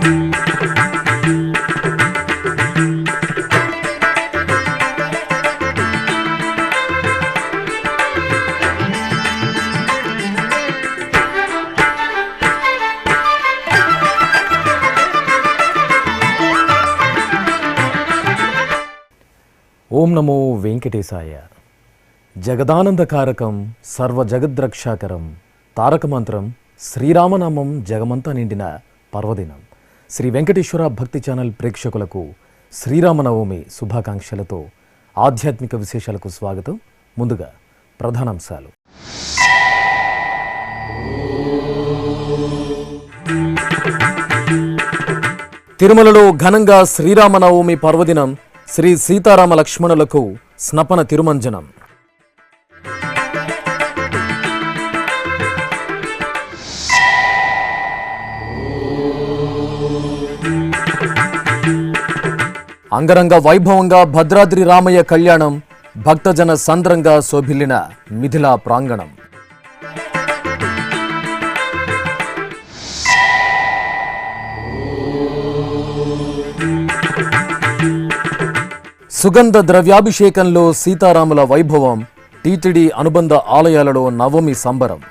ఓం నమో వెంకటేశాయ. జగదానందకారకం సర్వజగద్రక్షాకరం తారకమంత్రం శ్రీరామనామం జగమంతా నిండిన పర్వదినం. శ్రీ వెంకటేశ్వర భక్తి ఛానల్ ప్రేక్షకులకు శ్రీరామనవమి శుభాకాంక్షలతో ఆధ్యాత్మిక విశేషాలకు స్వాగతం. ముందుగా ప్రధానాంశాలు. తిరుమలలో ఘనంగా శ్రీరామనవమి పర్వదినం. శ్రీ సీతారామ లక్ష్మణులకు స్నపన తిరుమంజనం. అంగరంగ వైభవంగా భద్రాద్రి రామయ్య కళ్యాణం. భక్తజన సంద్రంగా శోభిల్లిన మిథిలా ప్రాంగణం. సుగంధ ద్రవ్యాభిషేకంలో సీతారాముల వైభవం. టీటీడీ అనుబంధ ఆలయాలలో నవమి సంబరం.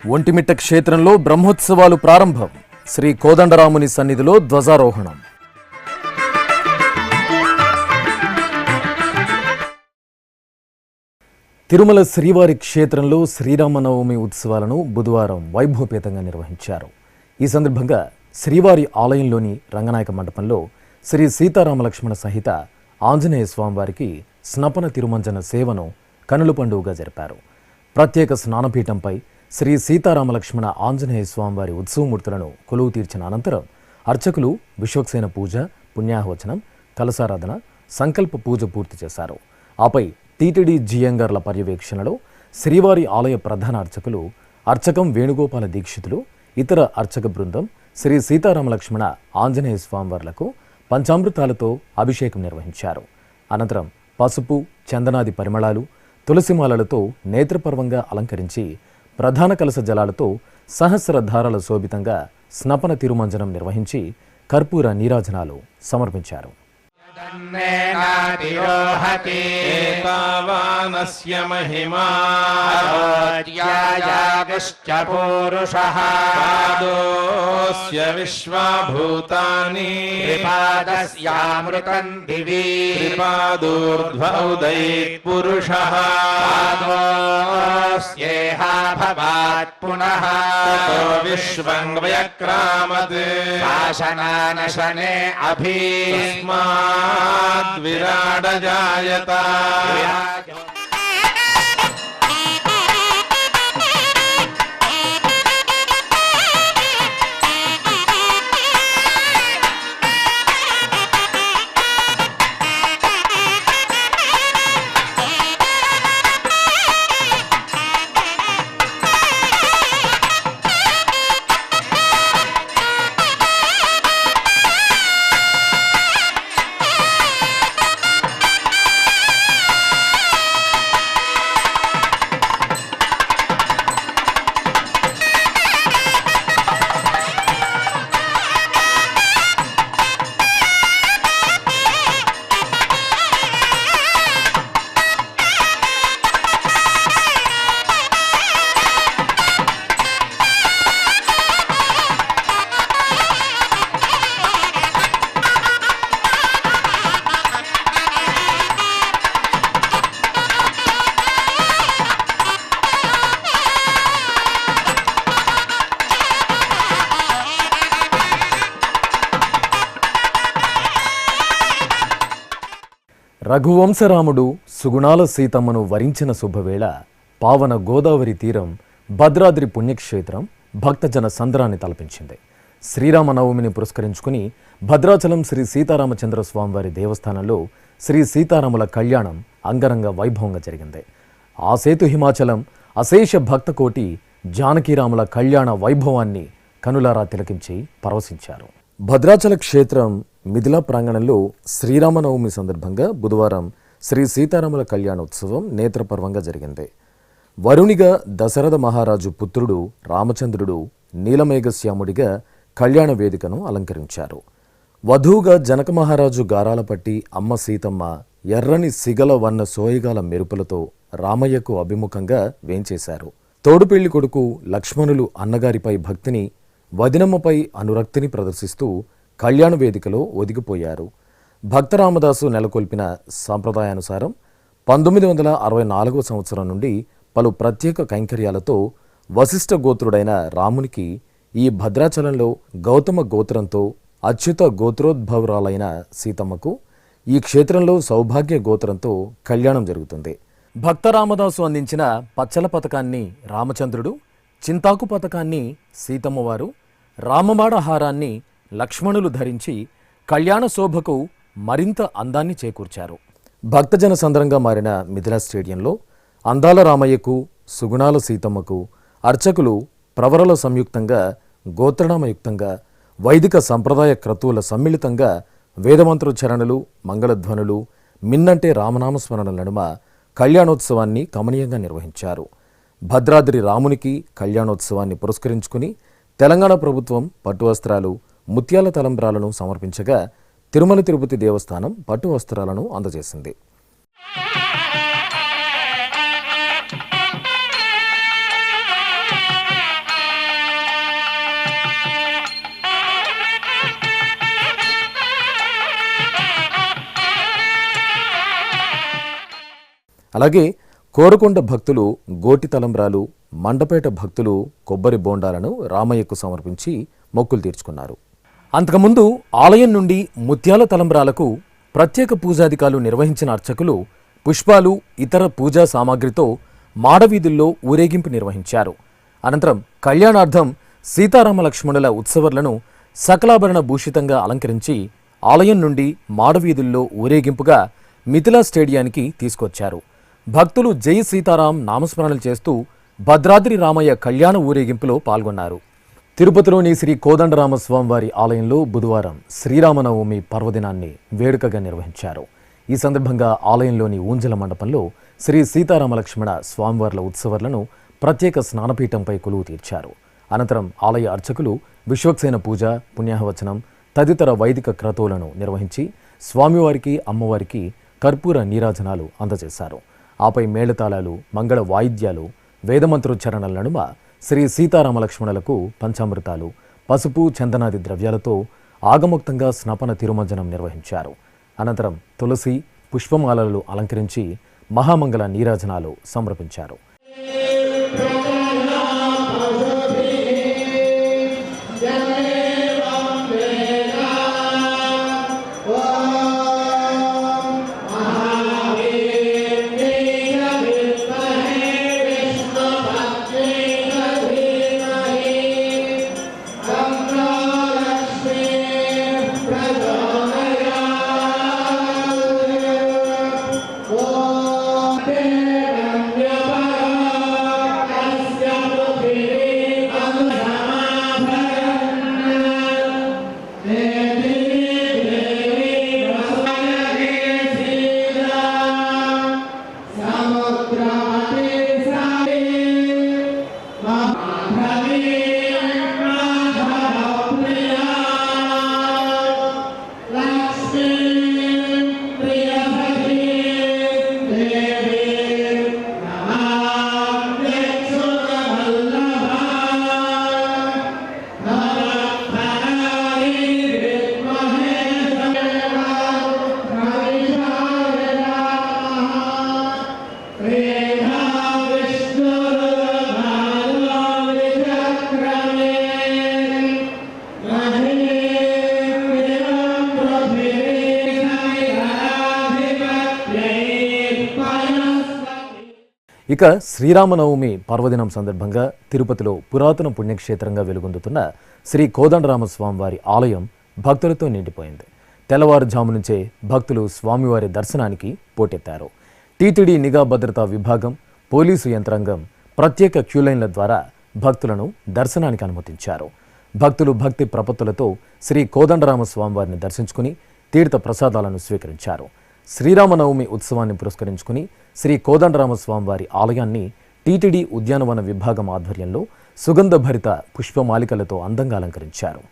ఒంటిమిట్ట క్షేత్రంలో బ్రహ్మోత్సవాలు ప్రారంభం. శ్రీ కోదండరాముని సన్నిధిలో ధ్వజారోహణం. తిరుమల శ్రీవారి క్షేత్రంలో శ్రీరామనవమి ఉత్సవాలను బుధవారం వైభవపేతంగా నిర్వహించారు. ఈ సందర్భంగా శ్రీవారి ఆలయంలోని రంగనాయక మండపంలో శ్రీ సీతారామ లక్ష్మణ సహిత ఆంజనేయ స్వామివారికి స్నపన తిరుమంజన సేవను కనుల పండుగగా జరిపారు. ప్రత్యేక స్నానపీఠంపై శ్రీ సీతారామ లక్ష్మణ ఆంజనేయ స్వామివారి ఉత్సవమూర్తులను కొలువు తీర్చిన అనంతరం అర్చకులు విశ్వక్సేన పూజ, పుణ్యాహవచనం, కలశారాధన, సంకల్ప పూజ పూర్తి చేశారు. ఆపై టీటీడీ జియంగర్ల పర్యవేక్షణలో శ్రీవారి ఆలయ ప్రధాన అర్చకులు అర్చకం వేణుగోపాల దీక్షితులు, ఇతర అర్చక బృందం శ్రీ సీతారామ లక్ష్మణ ఆంజనేయ స్వామివార్లకు పంచామృతాలతో అభిషేకం నిర్వహించారు. అనంతరం పసుపు, చందనాది పరిమళాలు, తులసిమాలలతో నేత్రపర్వంగా అలంకరించి ప్రధాన కలశ జలాలతో సహస్రధారాల శోభితంగా స్నపన తిరుమంజనం నిర్వహించి కర్పూర నీరాజనాలు సమర్పించారు. ఏతావానస్య మహిమా పూరుషః పాదోస్య విశ్వభూతాని త్రిపాదస్యామృతం దివి త్రిపాదోర్ధ్వ ఉదయత్ పురుషః పాదోస్యేహ భవాత్ పునః తతో విశ్వం వ్యక్రామత్ శాసనానశనే అభీస్మా విరాడ జాయత. రఘువంశరాముడు సుగుణాల సీతమ్మను వరించిన శుభవేళ పావన గోదావరి తీరం భద్రాద్రి పుణ్యక్షేత్రం భక్తజన సంద్రాన్ని తలపించింది. శ్రీరామనవమిని పురస్కరించుకుని భద్రాచలం శ్రీ సీతారామచంద్ర స్వామివారి దేవస్థానంలో శ్రీ సీతారాముల కళ్యాణం అంగరంగ వైభవంగా జరిగింది. ఆ సేతు హిమాచలం అశేష భక్తకోటి జానకీరాముల కళ్యాణ వైభవాన్ని కనులారా తిలకించి పరవశించారు. భద్రాచల క్షేత్రం మిథిలా ప్రాంగణంలో శ్రీరామనవమి సందర్భంగా బుధవారం శ్రీ సీతారాముల కళ్యాణోత్సవం నేత్రపర్వంగా జరిగింది. వరుణిగా దశరథ మహారాజు పుత్రుడు రామచంద్రుడు నీలమేఘశ్యాముడిగా కళ్యాణ వేదికను అలంకరించారు. వధువుగా జనక మహారాజు గారాలపట్టి అమ్మ సీతమ్మ ఎర్రని సిగల వన్న సోయగాల మెరుపులతో రామయ్యకు అభిముఖంగా వేంచేశారు. తోడుపెళ్లి కొడుకు లక్ష్మణులు అన్నగారిపై భక్తిని, వదినమ్మపై అనురక్తిని ప్రదర్శిస్తూ కళ్యాణ వేదికలో ఒదిగిపోయారు. భక్త రామదాసు నెలకొల్పిన సాంప్రదాయానుసారం 1964 సంవత్సరం నుండి పలు ప్రత్యేక కైంకర్యాలతో వశిష్ఠ గోత్రుడైన రామునికి ఈ భద్రాచలంలో గౌతమ గోత్రంతో అచ్యుత గోత్రోద్భవురాలైన సీతమ్మకు ఈ క్షేత్రంలో సౌభాగ్య గోత్రంతో కళ్యాణం జరుగుతుంది. భక్త రామదాసు అందించిన పచ్చల పథకాన్ని రామచంద్రుడు, చింతాకు పథకాన్ని సీతమ్మవారు, రామబాణ హారాన్ని లక్ష్మణులు ధరించి కళ్యాణ శోభకు మరింత అందాన్ని చేకూర్చారు. భక్తజన సందరంగా మారిన మిథిలా స్టేడియంలో అందాల రామయ్యకు, సుగుణాల సీతమ్మకు అర్చకులు ప్రవరల సంయుక్తంగా, గోత్రనామయుక్తంగా, వైదిక సంప్రదాయ క్రతువుల సమ్మిళితంగా వేదమంత్రోచ్చరణలు, మంగళధ్వనులు, మిన్నంటే రామనామస్మరణల నడుమ కళ్యాణోత్సవాన్ని కమనీయంగా నిర్వహించారు. భద్రాద్రి రామునికి కళ్యాణోత్సవాన్ని పురస్కరించుకుని తెలంగాణ ప్రభుత్వం పట్టు వస్త్రాలు, ముత్యాల తలంబ్రాలను సమర్పించగా తిరుమల తిరుపతి దేవస్థానం పట్టు వస్త్రాలను అందజేసింది. అలాగే కోరకొండ భక్తులు గోటి తలంబ్రాలు, మండపేట భక్తులు కొబ్బరి బోండాలను రామయ్యకు సమర్పించి మొక్కులు తీర్చుకున్నారు. అంతకుముందు ఆలయం నుండి ముత్యాల తలంబ్రాలకు ప్రత్యేక పూజాధికాలు నిర్వహించిన అర్చకులు పుష్పాలు, ఇతర పూజా సామాగ్రితో మాడవీధుల్లో ఊరేగింపు నిర్వహించారు. అనంతరం కళ్యాణార్థం సీతారామ లక్ష్మణుల ఉత్సవర్లను సకలాభరణ భూషితంగా అలంకరించి ఆలయం నుండి మాడవీధుల్లో ఊరేగింపుగా మిథిలా స్టేడియానికి తీసుకొచ్చారు. భక్తులు జై సీతారాం నామస్మరణలు చేస్తూ భద్రాద్రి రామయ్య కళ్యాణ ఊరేగింపులో పాల్గొన్నారు. తిరుపతిలోని శ్రీ కోదండరామస్వామివారి ఆలయంలో బుధవారం శ్రీరామనవమి పర్వదినాన్ని వేడుకగా నిర్వహించారు. ఈ సందర్భంగా ఆలయంలోని ఊంజల మండపంలో శ్రీ సీతారామ లక్ష్మణ స్వామివార్ల ఉత్సవర్లను ప్రత్యేక స్నానపీఠంపై కొలువు తీర్చారు. అనంతరం ఆలయ అర్చకులు విశ్వక్సేన పూజ, పుణ్యాహవచనం తదితర వైదిక క్రతువులను నిర్వహించి స్వామివారికి, అమ్మవారికి కర్పూర నీరాజనాలు అందజేశారు. ఆపై మేళతాళాలు, మంగళ వాయిద్యాలు, వేదమంత్రోచ్చరణల నడుమ శ్రీ సీతారామ లక్ష్మణులకు పంచామృతాలు, పసుపు, చందనాది ద్రవ్యాలతో ఆగమోక్తంగా స్నపన తిరుమంజనం నిర్వహించారు. అనంతరం తులసి, పుష్పమాలలు అలంకరించి మహామంగళ నీరాజనాలు సమర్పించారు. ఇక శ్రీరామనవమి పర్వదినం సందర్భంగా తిరుపతిలో పురాతన పుణ్యక్షేత్రంగా వెలుగొందుతున్న శ్రీ కోదండరామస్వామి వారి ఆలయం భక్తులతో నిండిపోయింది. తెల్లవారుజాము నుంచే భక్తులు స్వామివారి దర్శనానికి పోటెత్తారు. టీటీడీ నిఘా భద్రతా విభాగం, పోలీసు యంత్రాంగం ప్రత్యేక క్యూలైన్ల ద్వారా భక్తులను దర్శనానికి అనుమతించారు. భక్తులు భక్తి ప్రపత్తులతో శ్రీ కోదండరామస్వామి వారిని దర్శించుకుని తీర్థ ప్రసాదాలను స్వీకరించారు. శ్రీరామనవమి ఉత్సవాన్ని పురస్కరించుకుని శ్రీ కోదండరామస్వామి వారి ఆలయాన్ని టీటీడీ ఉద్యానవన విభాగం ఆధ్వర్యంలో సుగంధభరిత పుష్పమాలికలతో అందంగా అలంకరించారు.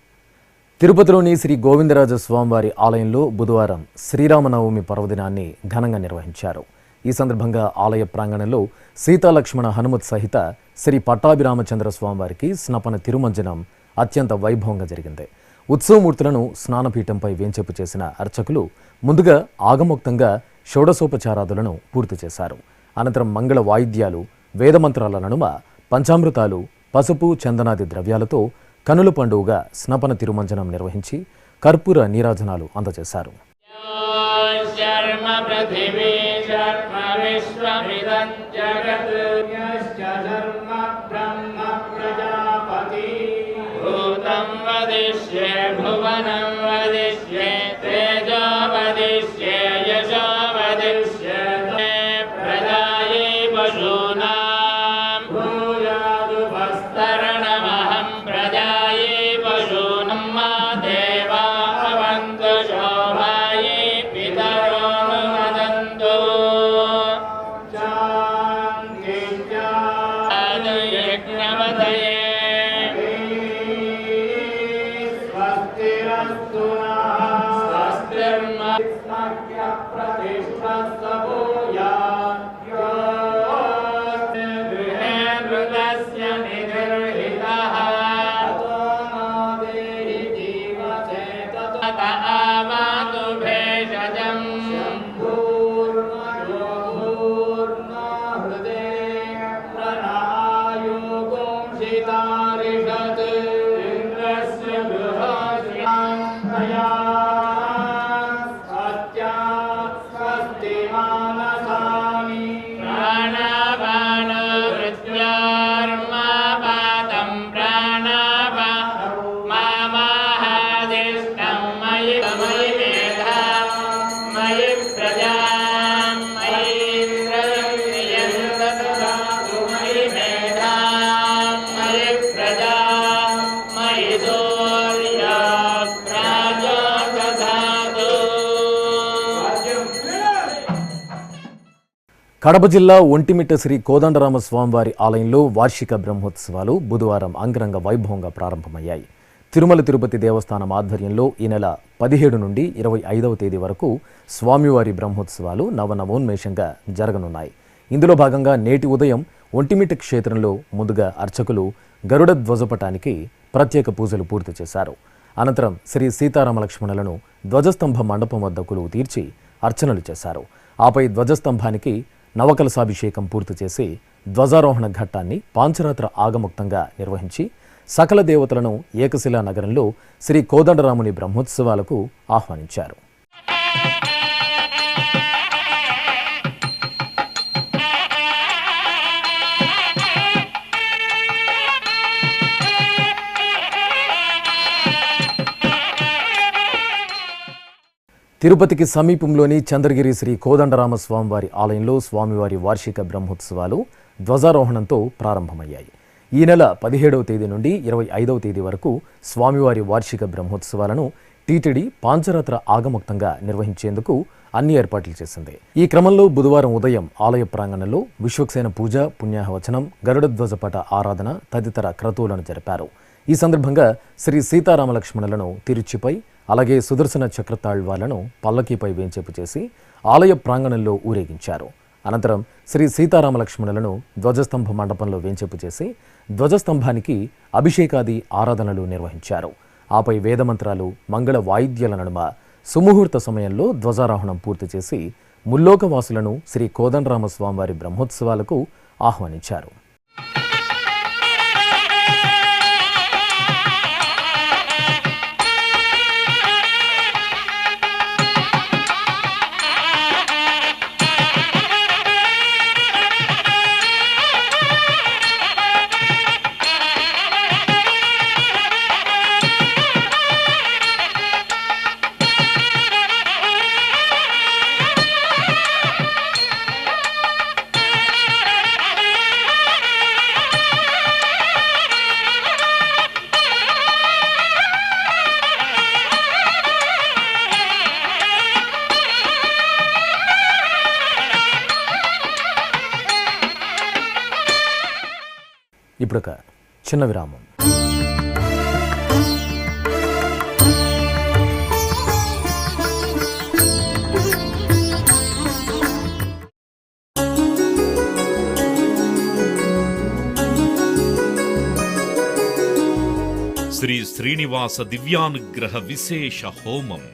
తిరుపతిలోని శ్రీ గోవిందరాజ స్వామివారి ఆలయంలో బుధవారం శ్రీరామనవమి పర్వదినాన్ని ఘనంగా నిర్వహించారు. ఈ సందర్భంగా ఆలయ ప్రాంగణంలో సీతాలక్ష్మణ హనుమత్ సహిత శ్రీ పట్టాభిరామచంద్ర స్వామివారికి స్నపన తిరుమంజనం అత్యంత వైభవంగా జరిగింది. ఉత్సవమూర్తులను స్నానపీఠంపై వేంచేపు చేసిన అర్చకులు ముందుగా ఆగమోక్తంగా షోడశోపచారాదులను పూర్తి చేశారు. అనంతరం మంగళ వాయిద్యాలు, వేదమంత్రాల నడుమ పంచామృతాలు, పసుపు, చందనాది ద్రవ్యాలతో కనుల పండుగగా స్నపన తిరుమంజనం నిర్వహించి కర్పూర నీరాజనాలు అందజేశారు. కడప జిల్లా ఒంటిమిట్ట శ్రీ కోదండరామస్వామివారి ఆలయంలో వార్షిక బ్రహ్మోత్సవాలు బుధవారం అంగరంగ వైభవంగా ప్రారంభమయ్యాయి. తిరుమల తిరుపతి దేవస్థానం ఆధ్వర్యంలో ఈ నెల 17 నుండి 25వ తేదీ వరకు స్వామివారి బ్రహ్మోత్సవాలు నవనవోన్మేషంగా జరగనున్నాయి. ఇందులో భాగంగా నేటి ఉదయం ఒంటిమిట్ట క్షేత్రంలో ముందుగా అర్చకులు గరుడ ధ్వజపటానికి ప్రత్యేక పూజలు పూర్తి చేశారు. అనంతరం శ్రీ సీతారామలక్ష్మణులను ధ్వజస్తంభ మండపం వద్ద కొలువు తీర్చి అర్చనలు చేశారు. ఆపై ధ్వజస్తంభానికి నవకలశాభిషేకం పూర్తి చేసి ధ్వజారోహణ ఘట్టాన్ని పాంచరాత్ర ఆగముక్తంగా నిర్వహించి సకల దేవతలను ఏకశిలా నగరంలో శ్రీ కోదండరాముని బ్రహ్మోత్సవాలకు ఆహ్వానించారు. తిరుపతికి సమీపంలోని చంద్రగిరి శ్రీ కోదండరామస్వామివారి ఆలయంలో స్వామివారి వార్షిక బ్రహ్మోత్సవాలు ధ్వజారోహణంతో ప్రారంభమయ్యాయి. ఈ నెల 17వ తేదీ నుండి 25వ తేదీ వరకు స్వామివారి వార్షిక బ్రహ్మోత్సవాలను టీటీడీ పాంచరాత్ర ఆగముక్తంగా నిర్వహించేందుకు అన్ని ఏర్పాట్లు చేసింది. ఈ క్రమంలో బుధవారం ఉదయం ఆలయ ప్రాంగణంలో విశ్వక్సేన పూజ, పుణ్యాహవచనం, గరుడధ్వజపట ఆరాధన తదితర క్రతువులను జరిపారు. ఈ సందర్భంగా శ్రీ సీతారామలక్ష్మణులను తిరుచిపై, అలాగే సుదర్శన చక్రతాళ్వాలను పల్లకీపై వేంచేపు చేసి ఆలయ ప్రాంగణంలో ఊరేగించారు. అనంతరం శ్రీ సీతారామలక్ష్మణులను ధ్వజస్తంభ మండపంలో వేంచేపు చేసి ధ్వజస్తంభానికి అభిషేకాది ఆరాధనలు నిర్వహించారు. ఆపై వేదమంత్రాలు, మంగళ వాయిద్యాల నడుమ సుముహూర్త సమయంలో ధ్వజారోహణం పూర్తి చేసి ముల్లోకవాసులను శ్రీ కోదండరామస్వామివారి బ్రహ్మోత్సవాలకు ఆహ్వానించారు. ఇప్పుడొక చిన్న విరామం. శ్రీ శ్రీనివాస దివ్యానుగ్రహ విశేష హోమం.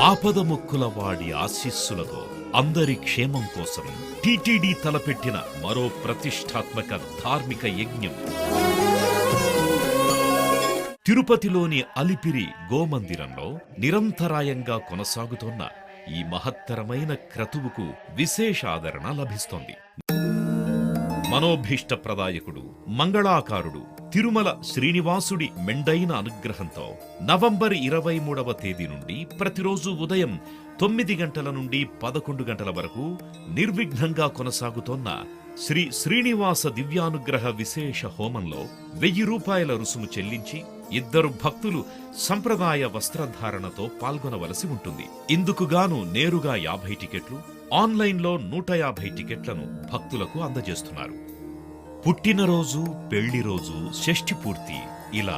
ఆపదముక్కుల వాడి ఆశీస్సులతో అందరి క్షేమం కోసం టిటిడి తలపెట్టిన మరో ప్రతిష్టాత్మక ధార్మిక యజ్ఞం. తిరుపతిలోని అలిపిరి గోమందిరంలో నిరంతరాయంగా కొనసాగుతోన్న ఈ మహత్తరమైన క్రతువుకు విశేష ఆదరణ లభిస్తోంది. మనోభీష్టప్రదాయకుడు, మంగళాకారుడు తిరుమల శ్రీనివాసుడి మెండైన అనుగ్రహంతో నవంబర్ 23వ తేదీ నుండి ప్రతిరోజు ఉదయం 9 గంటల నుండి 11 గంటల వరకు నిర్విఘ్నంగా కొనసాగుతోన్న శ్రీ శ్రీనివాస దివ్యానుగ్రహ విశేష హోమంలో 1000 రూపాయల రుసుము చెల్లించి 2 భక్తులు సంప్రదాయ వస్త్రధారణతో పాల్గొనవలసి ఉంటుంది. ఇందుకుగాను నేరుగా 50 టికెట్లు, ఆన్లైన్లో 150 టికెట్లను భక్తులకు అందజేస్తున్నారు. పుట్టినరోజు, పెళ్లిరోజు, షష్ఠి పూర్తి ఇలా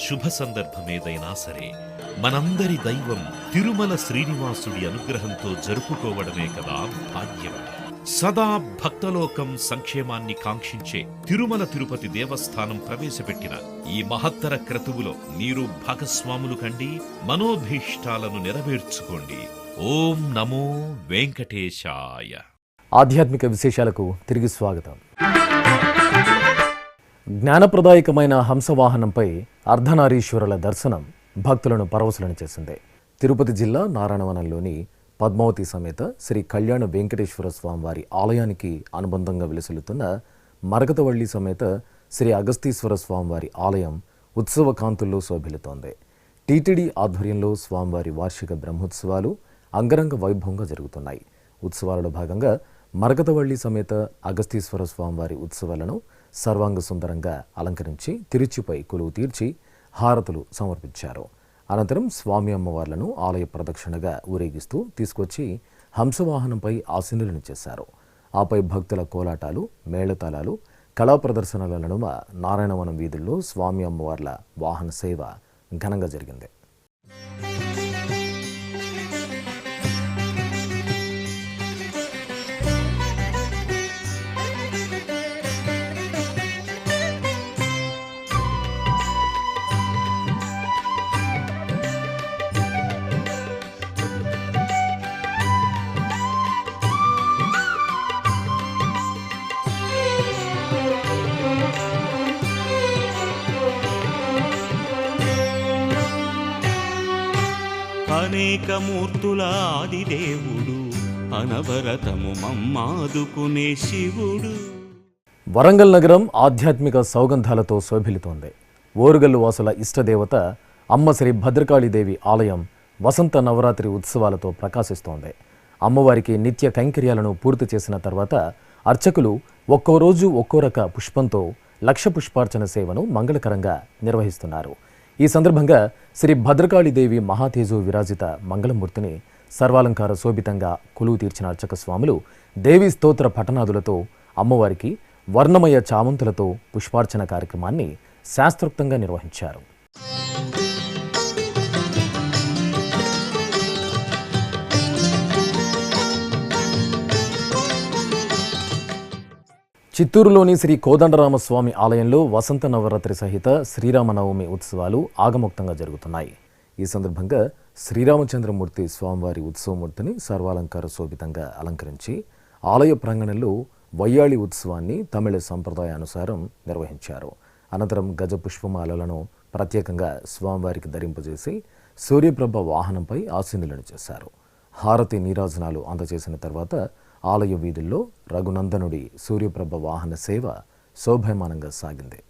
శుభ సందర్భమేదైనా సరే మనందరి దైవం తిరుమల శ్రీనివాసుడి అనుగ్రహంతో జరుపుకోవడమే కదా భాగ్యం. సదా భక్తలోకం సంక్షేమాన్ని కాంక్షించే తిరుమల తిరుపతి దేవస్థానం ప్రవేశపెట్టిన ఈ మహత్తర క్రతువులో మీరు భాగస్వాములు కండి, మనోభీష్టాలను నెరవేర్చుకోండి. ఓం నమో వెంకటేశాయ. ఆధ్యాత్మిక విశేషాలకు తిరిగి స్వాగతం. జ్ఞానప్రదాయకమైన హంసవాహనంపై అర్ధనారీశ్వరుల దర్శనం భక్తులను పరవశులను చేసింది. తిరుపతి జిల్లా నారాయణవనంలోని పద్మావతి సమేత శ్రీ కళ్యాణ వెంకటేశ్వర స్వామివారి ఆలయానికి అనుబంధంగా విలసిల్లుతున్న మరకతవల్లి సమేత శ్రీ అగస్తీశ్వర స్వామివారి ఆలయం ఉత్సవ కాంతుల్లో శోభిల్లుతోంది. టీటీడీ ఆధ్వర్యంలో స్వామివారి వార్షిక బ్రహ్మోత్సవాలు అంగరంగ వైభవంగా జరుగుతున్నాయి. ఉత్సవాలలో భాగంగా మరకతవల్లి సమేత అగస్తీశ్వర స్వామివారి ఉత్సవాలను సర్వాంగ సుందరంగా అలంకరించి తిరుచిపై కొలువు తీర్చి హారతులు సమర్పించారు. అనంతరం స్వామి అమ్మవార్లను ఆలయ ప్రదక్షిణగా ఊరేగిస్తూ తీసుకొచ్చి హంసవాహనంపై ఆసీనులను చేశారు. ఆపై భక్తుల కోలాటాలు, మేళతాళాలు, కళా ప్రదర్శనల నడుమ నారాయణవనం వీధుల్లో స్వామి అమ్మవార్ల వాహన సేవ ఘనంగా జరిగింది. అనేక మూర్తుల ఆదిదేవుడు, అనవరతము మమ్మాదుకునే శివుడు. వరంగల్ నగరం ఆధ్యాత్మిక సౌగంధాలతో శోభిల్లుతోంది. ఓరుగల్లు వాసుల ఇష్టదేవత అమ్మ శ్రీ భద్రకాళీదేవి ఆలయం వసంత నవరాత్రి ఉత్సవాలతో ప్రకాశిస్తోంది. అమ్మవారికి నిత్య కైంకర్యాలను పూర్తి చేసిన తర్వాత అర్చకులు ఒక్కో రోజు ఒక్కో రక పుష్పంతో లక్ష పుష్పార్చన సేవను మంగళకరంగా నిర్వహిస్తున్నారు. ఈ సందర్భంగా శ్రీ భద్రకాళీదేవి మహాతేజు విరాజిత మంగళమూర్తిని సర్వాలంకార శోభితంగా కొలువు తీర్చిన అర్చక స్వాములు దేవీ స్తోత్ర పఠనాదులతో అమ్మవారికి వర్ణమయ చామంతులతో పుష్పార్చన కార్యక్రమాన్ని శాస్త్రోక్తంగా నిర్వహించారు. చిత్తూరులోని శ్రీ కోదండరామస్వామి ఆలయంలో వసంత నవరాత్రి సహిత శ్రీరామనవమి ఉత్సవాలు ఆగమోక్తంగా జరుగుతున్నాయి. ఈ సందర్భంగా శ్రీరామచంద్రమూర్తి స్వామివారి ఉత్సవమూర్తిని సర్వాలంకార శోభితంగా అలంకరించి ఆలయ ప్రాంగణంలో వయ్యాళి ఉత్సవాన్ని తమిళ సంప్రదాయానుసారం నిర్వహించారు. అనంతరం గజ పుష్పమాలలను ప్రత్యేకంగా స్వామివారికి ధరింపజేసి సూర్యప్రభ వాహనంపై ఆసీనులను చేశారు. హారతి నీరాజనాలు అందజేసిన తర్వాత ఆలయ వీధుల్లో రఘునందనుడి సూర్యప్రభ వాహన సేవ శోభాయమానంగా సాగింది.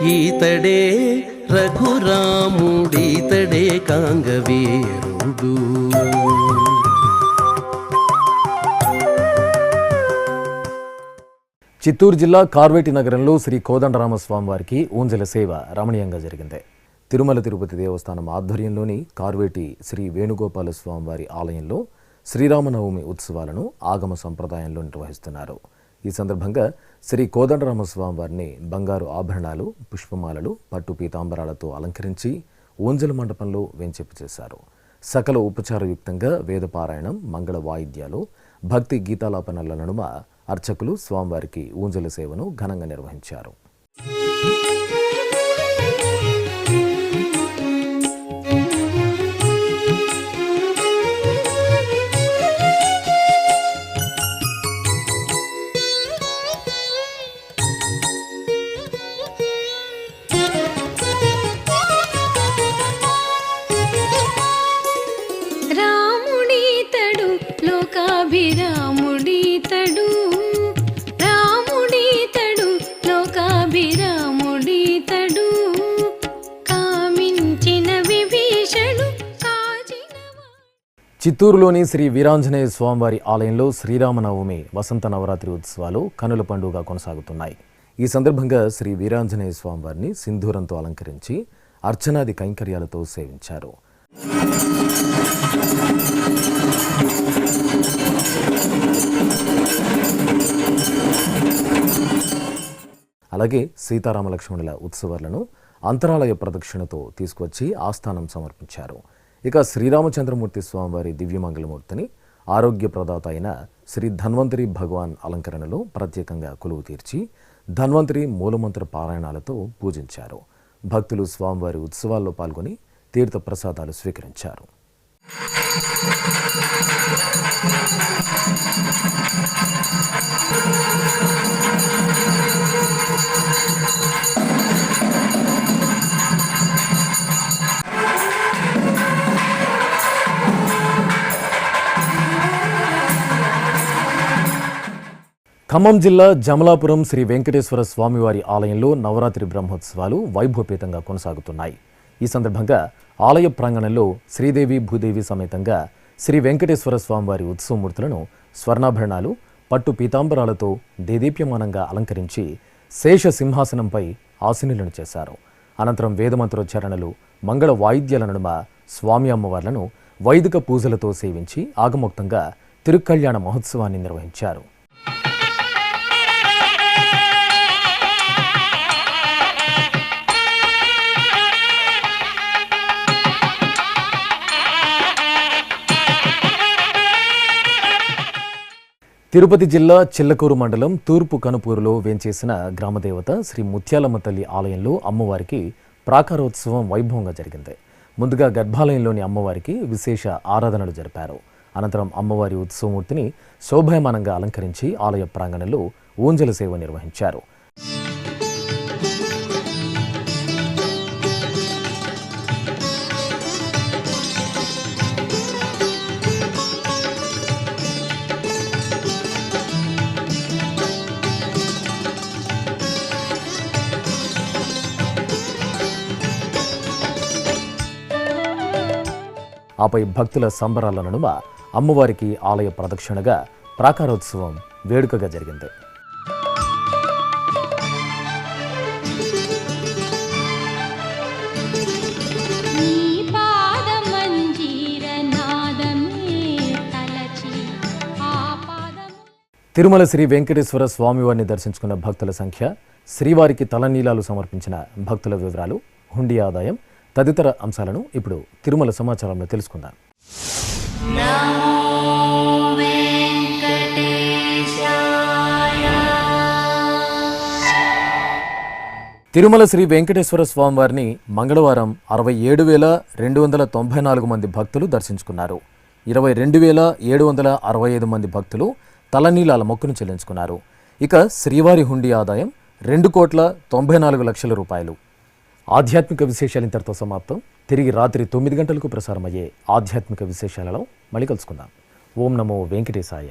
ఈ ఈతడే రఘురాముడీతడే కాంగవీరుడు. చిత్తూరు జిల్లా కార్వేటి నగరంలో శ్రీ కోదండరామస్వామి వారికి ఊంజల సేవ రమణీయంగా జరిగింది. తిరుమల తిరుపతి దేవస్థానం ఆధ్వర్యంలోని కార్వేటి శ్రీ వేణుగోపాల స్వామి వారి ఆలయంలో శ్రీరామనవమి ఉత్సవాలను ఆగమ సంప్రదాయంలో నిర్వహిస్తున్నారు. ఈ సందర్భంగా శ్రీ కోదండరామస్వామి వారిని బంగారు ఆభరణాలు, పుష్పమాలలు, పట్టు పీతాంబరాలతో అలంకరించి ఊంజల మండపంలో వేంచేపు చేశారు. సకల ఉపచారయుక్తంగా వేదపారాయణం, మంగళ వాయిద్యాలు, భక్తి గీతాలాపనల నడుమ అర్చకులు స్వామివారికి ఊంజల సేవను ఘనంగా నిర్వహించారు. రాముడీతడు లోకాభిరాముడీతడు, రాముడీతడు లోకాభిరాముడీతడు, కామించిన విభీషణు కాచినవా. చిత్తూరులోని శ్రీ వీరాంజనేయ స్వామివారి ఆలయంలో శ్రీరామనవమి వసంత నవరాత్రి ఉత్సవాలు కనుల పండుగ కొనసాగుతున్నాయి. ఈ సందర్భంగా శ్రీ వీరాంజనేయ స్వామివారిని సింధూరంతో అలంకరించి అర్చనాది కైంకర్యాలతో సేవించారు. అలాగే సీతారామ లక్ష్మణుల ఉత్సవాలను అంతరాలయ ప్రదక్షిణతో తీసుకువచ్చి ఆస్థానం సమర్పించారు. ఇక శ్రీరామచంద్రమూర్తి స్వామివారి దివ్యమంగళమూర్తిని ఆరోగ్య ప్రదాత అయిన శ్రీ ధన్వంతరి భగవాన్ అలంకరణలో ప్రత్యేకంగా కొలువు తీర్చి ధన్వంతరి మూలమంత్ర పారాయణాలతో పూజించారు. భక్తులు స్వామివారి ఉత్సవాల్లో పాల్గొని తీర్థ ప్రసాదాలు స్వీకరించారు. ఖమ్మం జిల్లా జమలాపురం శ్రీ వెంకటేశ్వర స్వామివారి ఆలయంలో నవరాత్రి బ్రహ్మోత్సవాలు వైభవపేతంగా కొనసాగుతున్నాయి. ఈ సందర్భంగా ఆలయ ప్రాంగణంలో శ్రీదేవి భూదేవి సమేతంగా శ్రీ వెంకటేశ్వర స్వామివారి ఉత్సవమూర్తులను స్వర్ణాభరణాలు, పట్టు పీతాంబరాలతో దేదీప్యమానంగా అలంకరించి శేష సింహాసనంపై ఆసీనులను చేశారు. అనంతరం వేదమంత్రోచ్చారణలు, మంగళ వాయిద్యాల నడుమ స్వామి అమ్మవార్లను వైదిక పూజలతో సేవించి ఆగమోక్తంగా తిరుకళ్యాణ మహోత్సవాన్ని నిర్వహించారు. తిరుపతి జిల్లా చిల్లకూరు మండలం తూర్పు కనుపూరులో వేంచేసిన గ్రామదేవత శ్రీ ముత్యాలమ్మ తల్లి ఆలయంలో అమ్మవారికి ప్రాకారోత్సవం వైభవంగా జరిగింది. ముందుగా గర్భాలయంలోని అమ్మవారికి విశేష ఆరాధనలు జరిపారు. అనంతరం అమ్మవారి ఉత్సవమూర్తిని శోభాయమానంగా అలంకరించి ఆలయ ప్రాంగణంలో ఊంజల సేవ నిర్వహించారు. ఆపై భక్తుల సంబరాల నడుమ అమ్మవారికి ఆలయ ప్రదక్షిణగా ప్రాకారోత్సవం వేడుకగా జరిగింది. తిరుమల శ్రీ వెంకటేశ్వర స్వామివారిని దర్శించుకున్న భక్తుల సంఖ్య, శ్రీవారికి తలనీలాలు సమర్పించిన భక్తుల వివరాలు, హుండీ ఆదాయం తదితర అంశాలను ఇప్పుడు తిరుమల సమాచారంలో తెలుసుకుందాం. తిరుమల శ్రీ వెంకటేశ్వర స్వామివారిని మంగళవారం 67,294 మంది భక్తులు దర్శించుకున్నారు. 22,765 మంది భక్తులు తలనీలాల మొక్కును చెల్లించుకున్నారు. ఇక శ్రీవారి హుండీ ఆదాయం 2,94,00,000 రూపాయలు. ఆధ్యాత్మిక విశేషాలు ఇంతటితో సమాప్తం. తిరిగి రాత్రి 9 గంటలకు ప్రసారమయ్యే ఆధ్యాత్మిక విశేషాలలో మళ్ళీ కలుసుకుందాం. ఓం నమో వెంకటేశాయ.